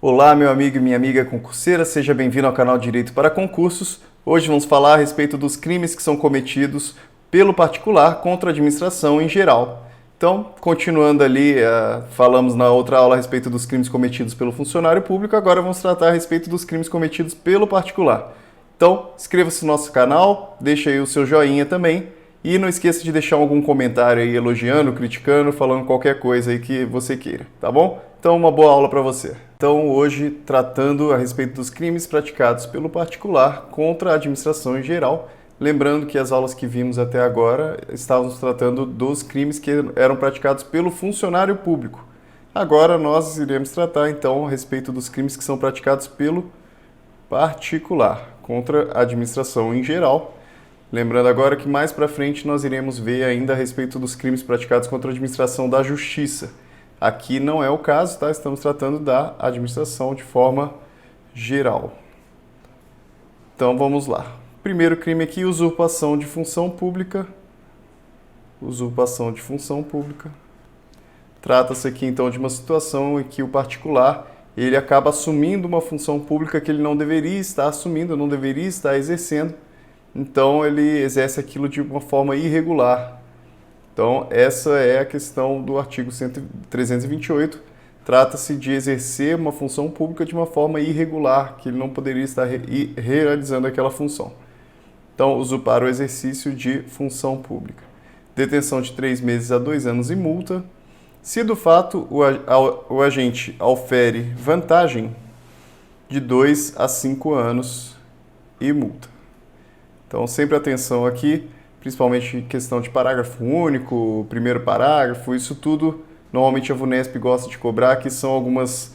Olá, meu amigo e minha amiga concurseira, seja bem-vindo ao canal Direito para Concursos. Hoje vamos falar a respeito dos crimes que são cometidos pelo particular contra a administração em geral. Então, continuando ali, falamos na outra aula a respeito dos crimes cometidos pelo funcionário público, agora vamos tratar a respeito dos crimes cometidos pelo particular. Então, inscreva-se no nosso canal, deixa aí o seu joinha também e não esqueça de deixar algum comentário aí elogiando, criticando, falando qualquer coisa aí que você queira, tá bom? Então, uma boa aula para você. Então, hoje, tratando a respeito dos crimes praticados pelo particular contra a administração em geral, lembrando que as aulas que vimos até agora estávamos tratando dos crimes que eram praticados pelo funcionário público. Agora nós iremos tratar, então, a respeito dos crimes que são praticados pelo particular contra a administração em geral. Lembrando agora que mais para frente nós iremos ver ainda a respeito dos crimes praticados contra a administração da justiça. Aqui não é o caso, tá? Estamos tratando da administração de forma geral. Então vamos lá. Primeiro crime aqui, usurpação de função pública. Usurpação de função pública. Trata-se aqui então de uma situação em que o particular ele acaba assumindo uma função pública que ele não deveria estar assumindo, não deveria estar exercendo. Então ele exerce aquilo de uma forma irregular. Então essa é a questão do artigo 328. Trata-se de exercer uma função pública de uma forma irregular, que ele não poderia estar realizando aquela função. Então, usurpar o exercício de função pública. Detenção de 3 meses a 2 anos e multa. Se do fato o agente aufere vantagem, de 2 a 5 anos e multa. Então, sempre atenção aqui, principalmente questão de parágrafo único, primeiro parágrafo, isso tudo normalmente a VUNESP gosta de cobrar, que são algumas,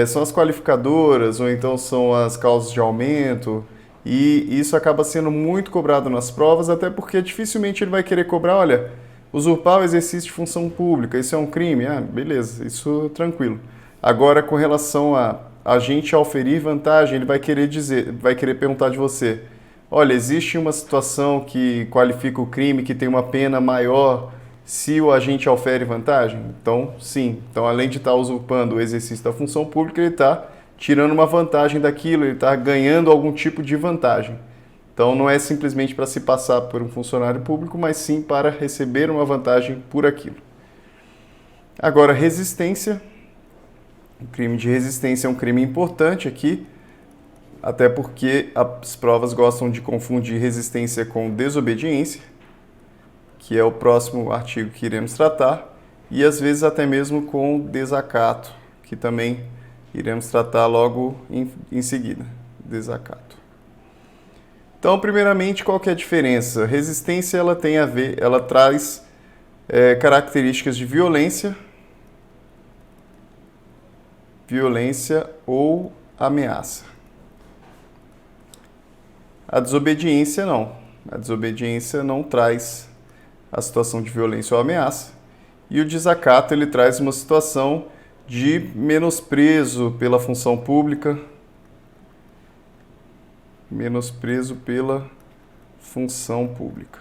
são as qualificadoras ou então são as causas de aumento, e isso acaba sendo muito cobrado nas provas, até porque dificilmente ele vai querer cobrar, olha, usurpar o exercício de função pública, isso é um crime? Ah, beleza, isso tranquilo. Agora, com relação a agente auferir vantagem, ele vai querer perguntar de você, olha, existe uma situação que qualifica o crime, que tem uma pena maior se o agente aufere vantagem? Então, sim. Então, além de estar usurpando o exercício da função pública, ele está tirando uma vantagem daquilo, ele está ganhando algum tipo de vantagem. Então, não é simplesmente para se passar por um funcionário público, mas sim para receber uma vantagem por aquilo. Agora, resistência. O crime de resistência é um crime importante aqui, até porque as provas gostam de confundir resistência com desobediência, que é o próximo artigo que iremos tratar, e às vezes até mesmo com desacato, que também iremos tratar logo em seguida. Desacato. Então, primeiramente, qual que é a diferença? Resistência ela traz características de violência ou ameaça. A desobediência não. A desobediência não traz a situação de violência ou ameaça. E o desacato ele traz uma situação de menosprezo pela função pública. Menosprezo pela função pública.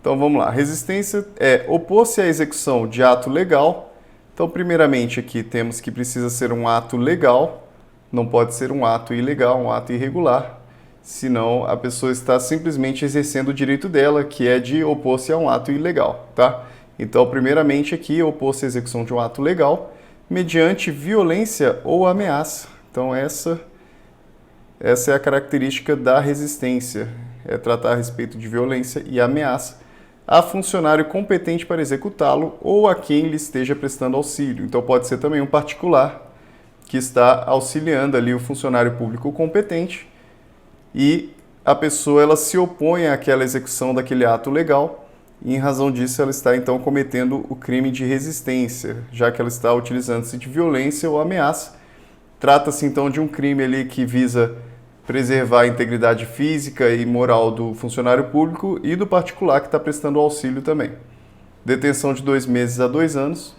Então vamos lá. Resistência é opor-se à execução de ato legal. Então, primeiramente, aqui temos que precisa ser um ato legal. Não pode ser um ato ilegal, um ato irregular, senão a pessoa está simplesmente exercendo o direito dela, que é de opor-se a um ato ilegal, tá? Então, primeiramente aqui, opor-se à execução de um ato legal, mediante violência ou ameaça. Então, essa é a característica da resistência, é tratar a respeito de violência e ameaça a funcionário competente para executá-lo ou a quem lhe esteja prestando auxílio. Então, pode ser também um particular, que está auxiliando ali o funcionário público competente e a pessoa ela se opõe àquela execução daquele ato legal e em razão disso ela está então cometendo o crime de resistência, já que ela está utilizando-se de violência ou ameaça. Trata-se então de um crime ali que visa preservar a integridade física e moral do funcionário público e do particular que está prestando auxílio também. Detenção de 2 meses a 2 anos.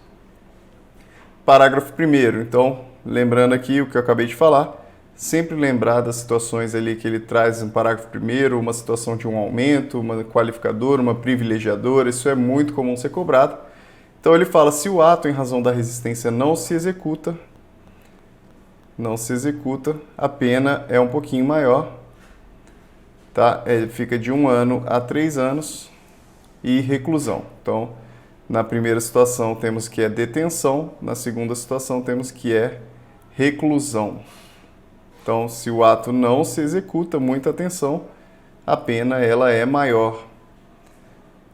Parágrafo 1º, então, lembrando aqui o que eu acabei de falar, sempre lembrar das situações ali que ele traz no parágrafo 1º, uma situação de um aumento, uma qualificadora, uma privilegiadora, isso é muito comum ser cobrado. Então ele fala, se o ato em razão da resistência não se executa, não se executa, a pena é um pouquinho maior, tá? Fica de 1 ano a 3 anos e reclusão. Então, na primeira situação temos que é detenção, na segunda situação temos que é reclusão. Então, se o ato não se executa, muita atenção, a pena ela é maior.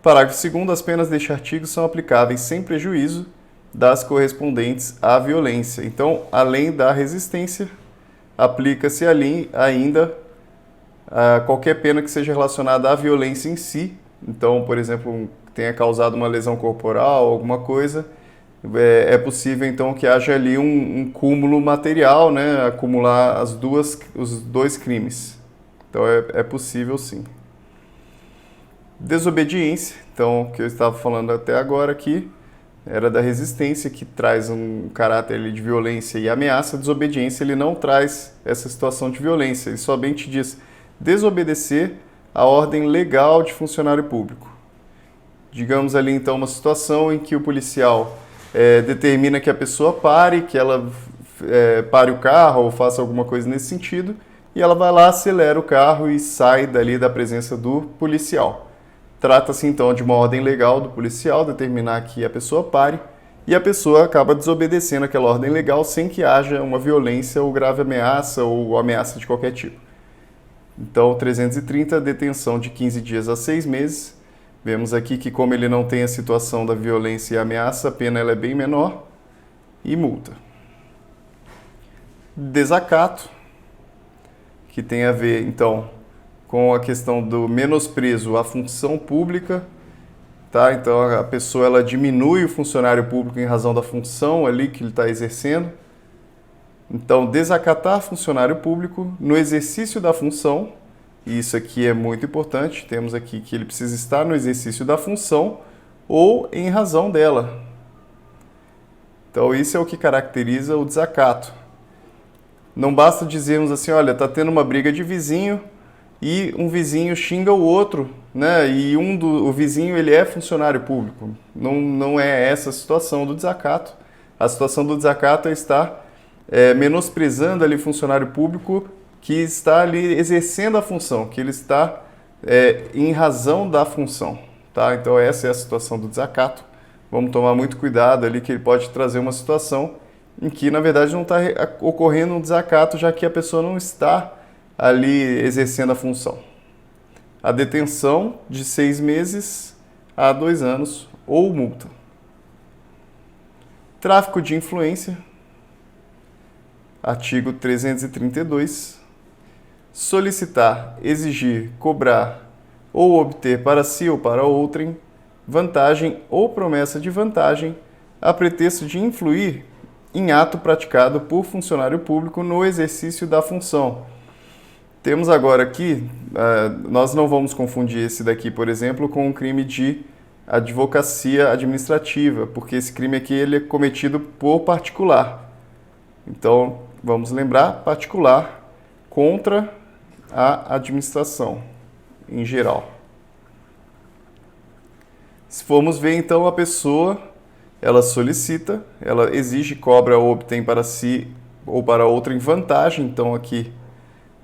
Parágrafo 2º, as penas deste artigo são aplicáveis sem prejuízo das correspondentes à violência. Então, além da resistência, aplica-se ali ainda qualquer pena que seja relacionada à violência em si. Então, por exemplo, tenha causado uma lesão corporal, alguma coisa, é possível então que haja ali um cúmulo material, né, acumular os dois crimes. Então é possível sim. Desobediência, então o que eu estava falando até agora aqui era da resistência, que traz um caráter ali de violência e ameaça. A desobediência ele não traz essa situação de violência, ele somente diz desobedecer a ordem legal de funcionário público. Digamos ali então uma situação em que o policial determina que a pessoa pare, que ela pare o carro ou faça alguma coisa nesse sentido, e ela vai lá, acelera o carro e sai dali da presença do policial. Trata-se então de uma ordem legal do policial determinar que a pessoa pare, e a pessoa acaba desobedecendo aquela ordem legal sem que haja uma violência ou grave ameaça ou ameaça de qualquer tipo. Então, 330, detenção de 15 dias a 6 meses. Vemos aqui que, como ele não tem a situação da violência e ameaça, a pena ela é bem menor, e multa. Desacato, que tem a ver, então, com a questão do menosprezo à função pública, tá? Então, a pessoa ela diminui o funcionário público em razão da função ali que ele está exercendo. Então, desacatar funcionário público no exercício da função, e isso aqui é muito importante, temos aqui que ele precisa estar no exercício da função ou em razão dela. Então, isso é o que caracteriza o desacato. Não basta dizermos assim, olha, está tendo uma briga de vizinho e um vizinho xinga o outro, né? E o vizinho ele é funcionário público. Não é essa a situação do desacato. A situação do desacato é estar menosprezando ali o funcionário público que está ali exercendo a função, que ele está em razão da função, tá? Então essa é a situação do desacato. Vamos tomar muito cuidado ali que ele pode trazer uma situação em que na verdade não está ocorrendo um desacato, já que a pessoa não está ali exercendo a função. A detenção de 6 meses a 2 anos ou multa. Tráfico de influência. Artigo 332. Solicitar, exigir, cobrar ou obter para si ou para outrem vantagem ou promessa de vantagem a pretexto de influir em ato praticado por funcionário público no exercício da função. Temos agora aqui, nós não vamos confundir esse daqui, por exemplo, com um crime de advocacia administrativa, porque esse crime aqui ele é cometido por particular. Então, vamos lembrar, particular contra a administração em geral. Se formos ver, então, a pessoa, ela solicita, ela exige, cobra ou obtém para si ou para outra em vantagem. Então, aqui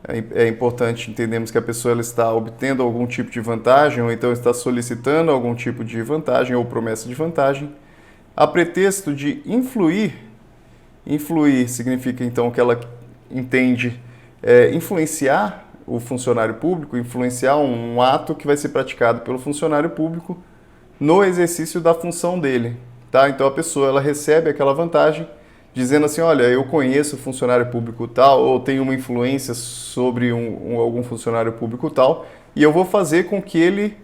é importante entendermos que a pessoa ela está obtendo algum tipo de vantagem ou então está solicitando algum tipo de vantagem ou promessa de vantagem a pretexto de influir. Influir significa, então, que ela entende influenciar o funcionário público, influenciar um ato que vai ser praticado pelo funcionário público no exercício da função dele, tá? Então a pessoa ela recebe aquela vantagem dizendo assim, olha, eu conheço o funcionário público tal, ou tenho uma influência sobre algum funcionário público tal, e eu vou fazer com que ele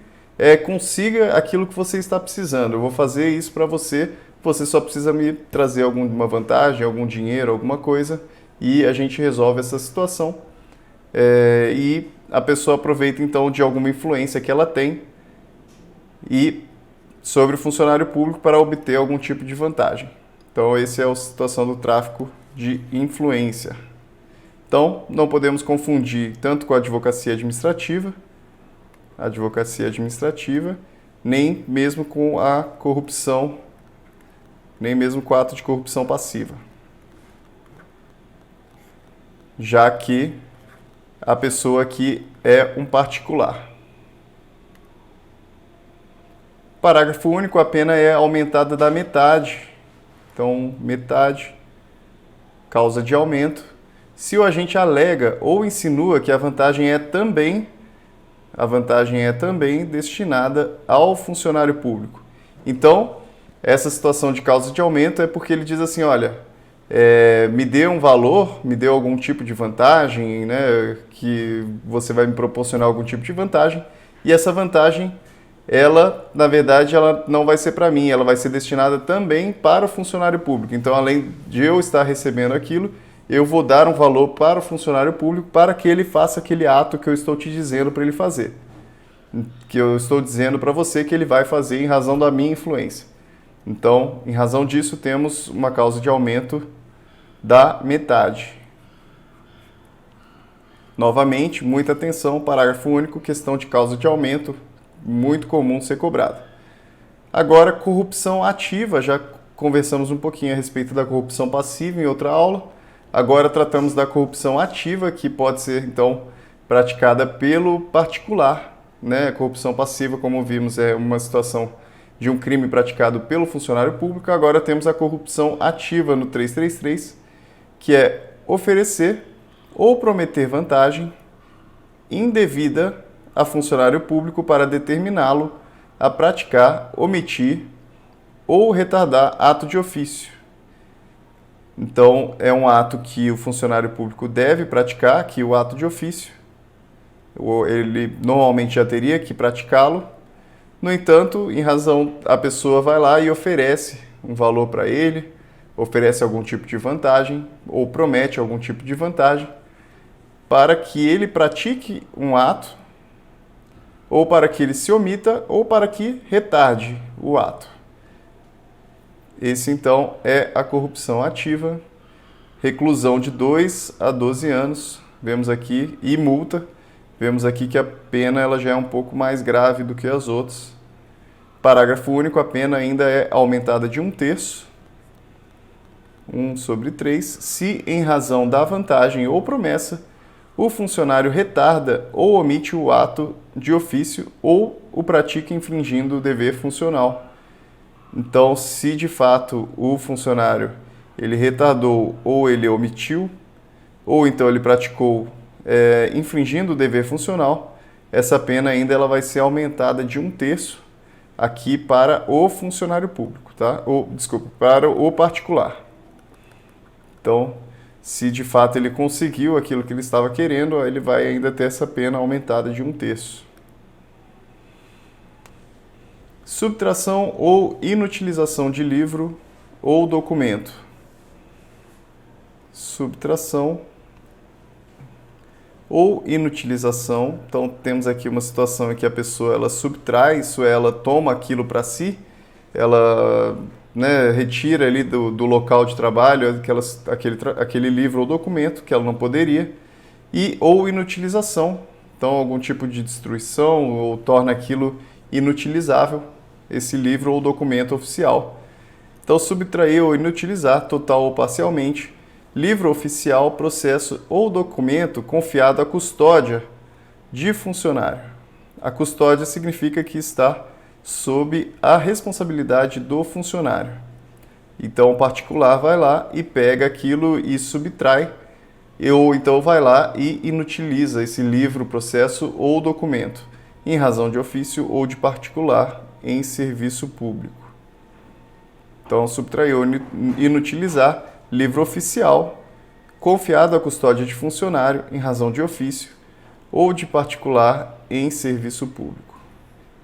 consiga aquilo que você está precisando. Eu vou fazer isso para você, você só precisa me trazer alguma vantagem, algum dinheiro, alguma coisa, e a gente resolve essa situação. E a pessoa aproveita então de alguma influência que ela tem e sobre o funcionário público para obter algum tipo de vantagem. Então essa é a situação do tráfico de influência. Então não podemos confundir tanto com a advocacia administrativa, nem mesmo com a corrupção, nem mesmo com o ato de corrupção passiva. já que a pessoa aqui é um particular. Parágrafo único, a pena é aumentada da metade. Então, metade, causa de aumento. Se o agente alega ou insinua que a vantagem é também destinada ao funcionário público. Então, essa situação de causa de aumento é porque ele diz assim, olha, me dê um valor, me dê algum tipo de vantagem, né, que você vai me proporcionar algum tipo de vantagem, e essa vantagem, ela, na verdade, ela não vai ser para mim, ela vai ser destinada também para o funcionário público. Então, além de eu estar recebendo aquilo, eu vou dar um valor para o funcionário público para que ele faça aquele ato que eu estou te dizendo para ele fazer. Que eu estou dizendo para você que ele vai fazer em razão da minha influência. Então, em razão disso, temos uma causa de aumento da metade. Novamente, muita atenção, parágrafo único, questão de causa de aumento, muito comum ser cobrada. Agora, corrupção ativa, já conversamos um pouquinho a respeito da corrupção passiva em outra aula. Agora tratamos da corrupção ativa, que pode ser, então, praticada pelo particular, né? A corrupção passiva, como vimos, é uma situação de um crime praticado pelo funcionário público. Agora temos a corrupção ativa no 333, que é oferecer ou prometer vantagem indevida a funcionário público para determiná-lo a praticar, omitir ou retardar ato de ofício. Então, é um ato que o funcionário público deve praticar, que o ato de ofício, ele normalmente já teria que praticá-lo. No entanto, em razão, a pessoa vai lá e oferece um valor para ele, oferece algum tipo de vantagem ou promete algum tipo de vantagem para que ele pratique um ato, ou para que ele se omita, ou para que retarde o ato. Esse, então, é a corrupção ativa, reclusão de 2 a 12 anos, vemos aqui, e multa. Vemos aqui que a pena ela já é um pouco mais grave do que as outras. Parágrafo único, a pena ainda é aumentada de 1/3, 1/3, se em razão da vantagem ou promessa, o funcionário retarda ou omite o ato de ofício ou o pratica infringindo o dever funcional. Então, se de fato o funcionário ele retardou ou ele omitiu, ou então ele praticou infringindo o dever funcional, essa pena ainda ela vai ser aumentada de 1/3 aqui para o funcionário público, tá? Para o particular. Então, se de fato ele conseguiu aquilo que ele estava querendo, ele vai ainda ter essa pena aumentada de 1/3. Subtração ou inutilização de livro ou documento. Subtração ou inutilização. Então, temos aqui uma situação em que a pessoa ela subtrai, isso ela toma aquilo para si, ela retira ali do local de trabalho aquele livro ou documento que ela não poderia, ou inutilização, então algum tipo de destruição ou torna aquilo inutilizável, esse livro ou documento oficial. Então, subtrair ou inutilizar, total ou parcialmente, livro oficial, processo ou documento confiado à custódia de funcionário. A custódia significa que está sob a responsabilidade do funcionário. Então, o particular vai lá e pega aquilo e subtrai, ou então vai lá e inutiliza esse livro, processo ou documento, em razão de ofício ou de particular, em serviço público. Então, subtrair ou inutilizar, livro oficial, confiado à custódia de funcionário, em razão de ofício ou de particular, em serviço público.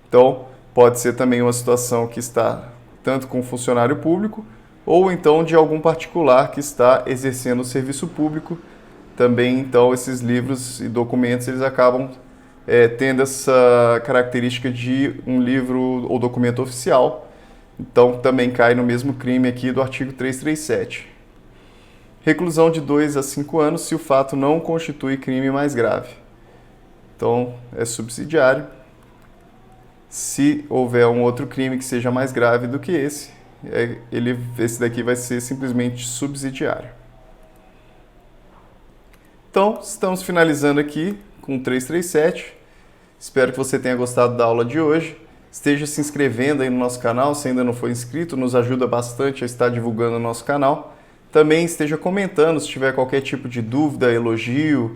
Então, pode ser também uma situação que está tanto com o funcionário público, ou então de algum particular que está exercendo o serviço público. Também, então, esses livros e documentos, eles acabam tendo essa característica de um livro ou documento oficial. Então, também cai no mesmo crime aqui do artigo 337. Reclusão de 2 a 5 anos se o fato não constitui crime mais grave. Então, é subsidiário. Se houver um outro crime que seja mais grave do que esse daqui vai ser simplesmente subsidiário. Então, estamos finalizando aqui com 337. Espero que você tenha gostado da aula de hoje. Esteja se inscrevendo aí no nosso canal, se ainda não for inscrito, nos ajuda bastante a estar divulgando o nosso canal. Também esteja comentando se tiver qualquer tipo de dúvida, elogio,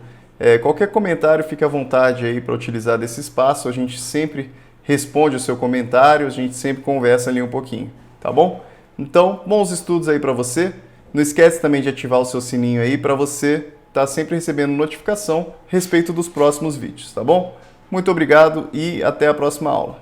qualquer comentário, fique à vontade aí para utilizar desse espaço. A gente sempre responde o seu comentário, a gente sempre conversa ali um pouquinho, tá bom? Então, bons estudos aí para você. Não esquece também de ativar o seu sininho aí para você estar sempre recebendo notificação a respeito dos próximos vídeos, tá bom? Muito obrigado e até a próxima aula.